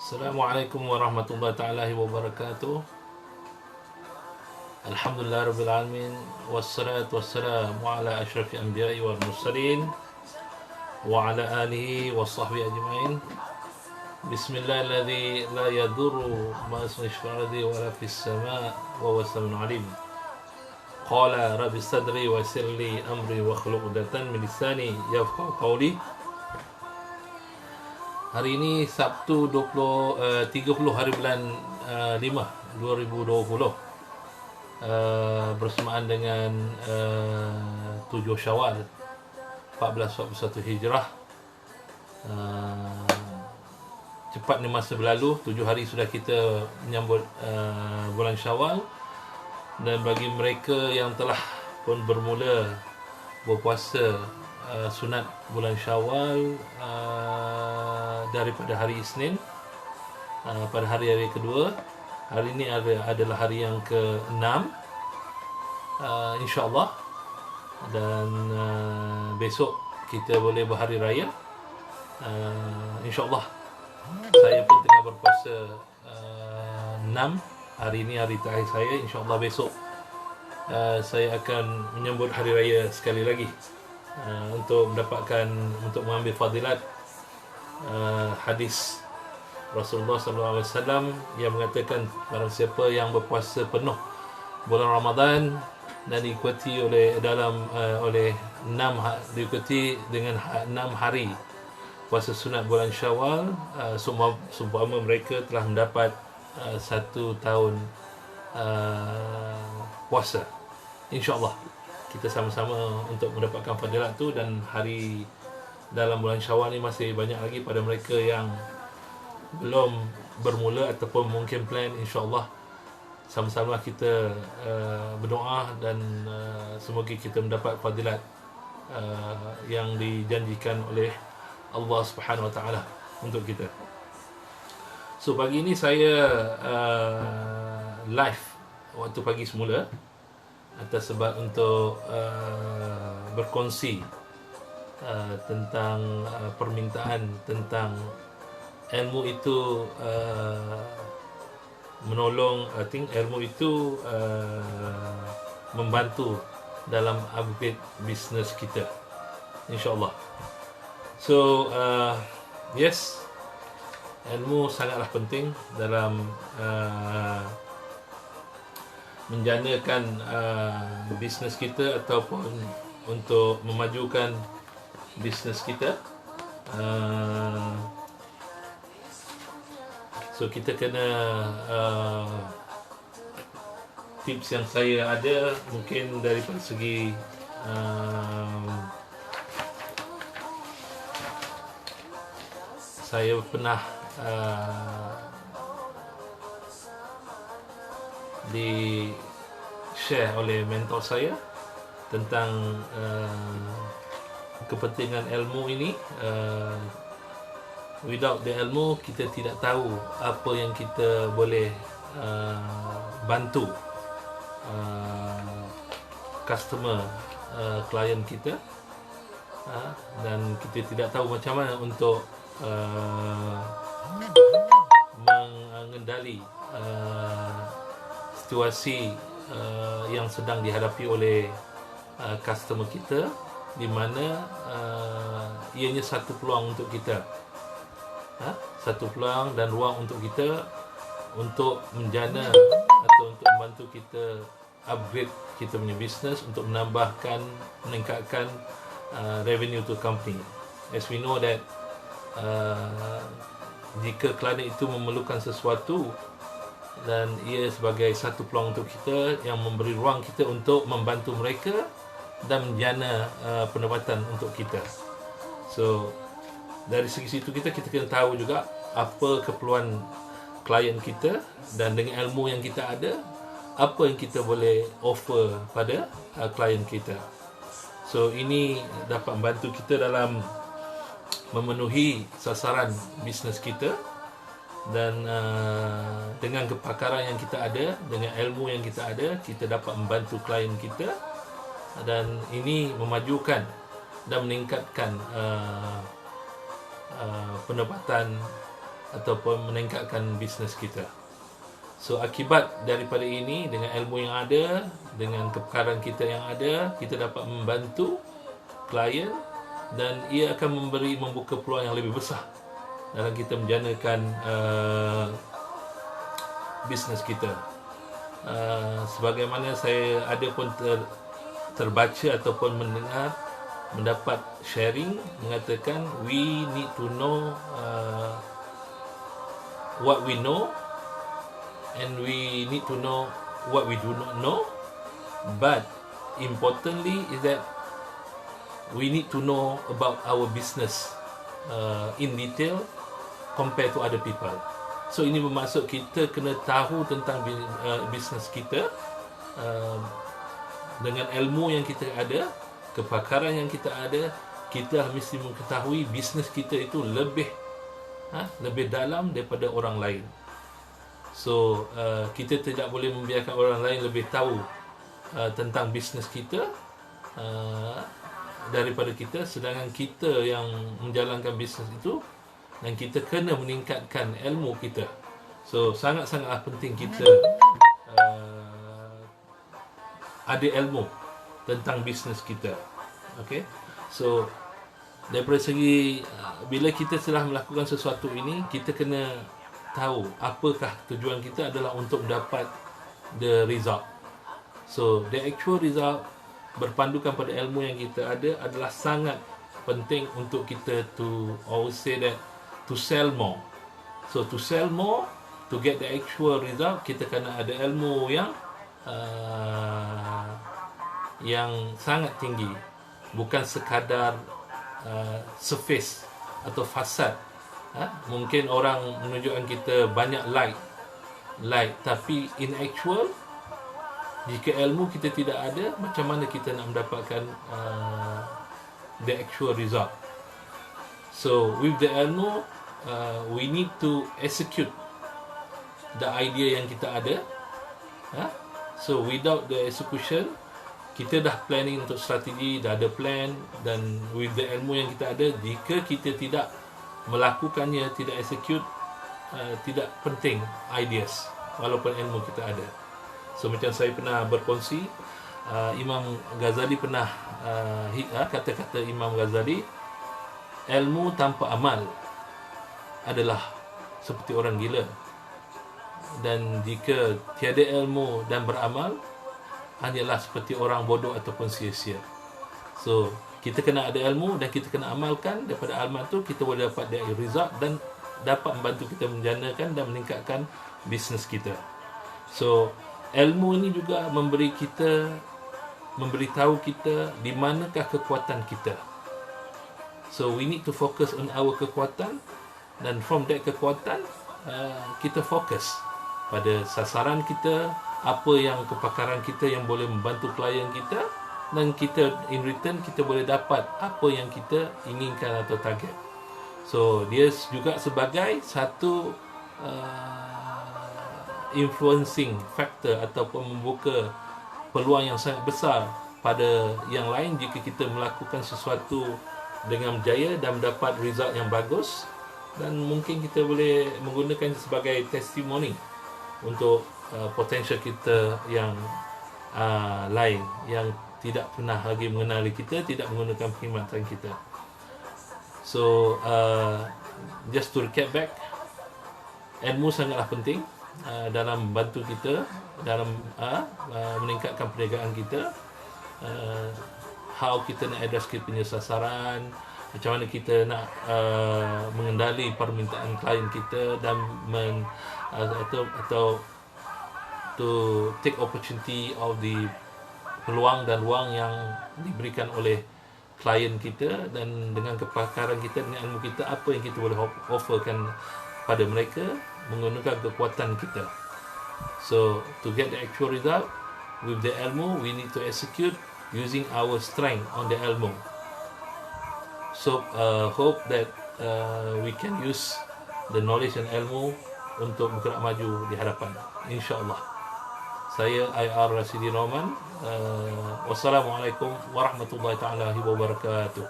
Assalamualaikum warahmatullahi taala wabarakatuh. Alhamdulillah rabbil alamin wassalatu wassalamu ala asyrafil anbiya'i wal mursalin wa ala alihi wa sahbihi ajma'in. Bismillahilladzi la yadurru ma ismihi fil ardi wa la fis sama' wa huwas samiul alim. Qala rabbi sadri wa yassir li amri wa hlul 'uqdatam min lisani yafqahu qawli. Hari ini Sabtu 30 hari bulan 5 2020, bersamaan dengan 7 Syawal 1441 Hijrah. Cepat ni masa berlalu, 7 hari sudah kita menyambut bulan Syawal. Dan bagi mereka yang telah pun bermula berpuasa sunat bulan Syawal daripada hari Isnin, pada hari kedua, hari ini adalah hari yang ke-6, insyaAllah. Dan besok kita boleh berhari raya, insyaAllah. Saya pun tengah berpuasa 6. Hari ini hari terakhir saya. InsyaAllah besok saya akan menyambut hari raya sekali lagi, untuk mengambil fadilat hadis Rasulullah SAW yang mengatakan barang siapa yang berpuasa penuh bulan Ramadan dan diikuti diikuti dengan 6 hari puasa sunat bulan Syawal, seumpama mereka telah mendapat 1 tahun puasa. InsyaAllah kita sama-sama untuk mendapatkan fadilat tu. Dan hari dalam bulan Syawal ni masih banyak lagi pada mereka yang belum bermula ataupun mungkin plan. InsyaAllah sama-sama kita berdoa dan semoga kita mendapat fadilat yang dijanjikan oleh Allah Subhanahu Wa Taala untuk kita. So pagi ini saya live waktu pagi semula atas sebab untuk berkongsi tentang permintaan tentang ilmu itu menolong, ilmu itu membantu dalam upgrade bisnes kita, insyaAllah. So yes, ilmu sangatlah penting dalam menjanakan bisnes kita ataupun untuk memajukan bisnes kita. So kita kena tips yang saya ada mungkin daripada segi saya pernah di share oleh mentor saya tentang kepentingan ilmu ini. Without the ilmu, kita tidak tahu apa yang kita boleh bantu customer, klien kita, dan kita tidak tahu macam mana untuk mengendali situasi yang sedang dihadapi oleh customer kita, di mana ianya satu peluang untuk kita, satu peluang dan ruang untuk kita untuk menjana atau untuk membantu kita upgrade kita punya business, untuk meningkatkan revenue to company. As we know that jika klien itu memerlukan sesuatu dan ia sebagai satu peluang untuk kita yang memberi ruang kita untuk membantu mereka dan menjana pendapatan untuk kita. So dari segi situ kita kena tahu juga apa keperluan klien kita, dan dengan ilmu yang kita ada, apa yang kita boleh offer pada klien kita. So ini dapat membantu kita dalam memenuhi sasaran bisnes kita. Dan dengan kepakaran yang kita ada, dengan ilmu yang kita ada, kita dapat membantu klien kita, dan ini memajukan dan meningkatkan pendapatan ataupun meningkatkan bisnes kita. So akibat daripada ini, dengan ilmu yang ada, dengan kepakaran kita yang ada, kita dapat membantu klien dan ia akan membuka peluang yang lebih besar dalam kita menjanakan bisnes kita. Sebagaimana saya ada pun terbaca ataupun mendapat sharing mengatakan we need to know what we know, and we need to know what we do not know, but importantly is that we need to know about our business in detail compared to other people. So ini bermaksud kita kena tahu tentang bisnes kita dengan ilmu yang kita ada, kepakaran yang kita ada. Kita mesti mengetahui bisnes kita itu lebih dalam daripada orang lain. So kita tidak boleh membiarkan orang lain lebih tahu tentang bisnes kita daripada kita, sedangkan kita yang menjalankan bisnes itu, dan kita kena meningkatkan ilmu kita. So sangat-sangatlah penting kita ada ilmu tentang bisnes kita. Okay, so daripada segi bila kita telah melakukan sesuatu ini, kita kena tahu apakah tujuan kita adalah untuk mendapat the result. So the actual result berpandukan pada ilmu yang kita ada adalah sangat penting untuk kita to always say that to sell more. So to sell more, to get the actual result, kita kena ada ilmu yang sangat tinggi, bukan sekadar surface atau fasad. Mungkin orang menunjukkan kita banyak like, tapi in actual, jika ilmu kita tidak ada, macam mana kita nak mendapatkan the actual result? So with the ilmu, we need to execute the idea yang kita ada. So without the execution, kita dah planning untuk strategi, dah ada plan, dan with the ilmu yang kita ada, jika kita tidak melakukannya, tidak execute, tidak penting ideas walaupun ilmu kita ada. So macam saya pernah berkongsi, Imam Ghazali pernah kata-kata Imam Ghazali, ilmu tanpa amal adalah seperti orang gila, dan jika tiada ilmu dan beramal, hanyalah seperti orang bodoh ataupun sia-sia. So kita kena ada ilmu dan kita kena amalkan. Daripada amal tu kita boleh dapat the result dan dapat membantu kita menjanakan dan meningkatkan bisnes kita. So ilmu ini juga memberitahu kita di manakah kekuatan kita. So we need to focus on our kekuatan, dan from that kekuatan kita fokus pada sasaran kita, apa yang kepakaran kita yang boleh membantu klien kita, dan kita in return kita boleh dapat apa yang kita inginkan atau target. So dia juga sebagai satu influencing factor ataupun membuka peluang yang sangat besar pada yang lain jika kita melakukan sesuatu dengan berjaya dan mendapat result yang bagus, dan mungkin kita boleh menggunakan sebagai testimoni untuk potential kita yang lain yang tidak pernah lagi mengenali kita, tidak menggunakan perkhidmatan kita. So just to recap back, ilmu sangatlah penting dalam membantu kita dalam meningkatkan perniagaan kita. How kita nak address kita punya sasaran, macam mana kita nak mengendali permintaan klien kita, dan atau to take opportunity of the peluang dan ruang yang diberikan oleh klien kita, dan dengan kepakaran kita, dengan ilmu kita, apa yang kita boleh offerkan pada mereka menggunakan kekuatan kita. So to get the actual result with the ilmu, we need to execute using our strength on the ilmu. So hope that we can use the knowledge and ilmu untuk bergerak maju di hadapan, insya-Allah. Saya IR Rasidi Rahman. Wassalamualaikum warahmatullahi taala wabarakatuh.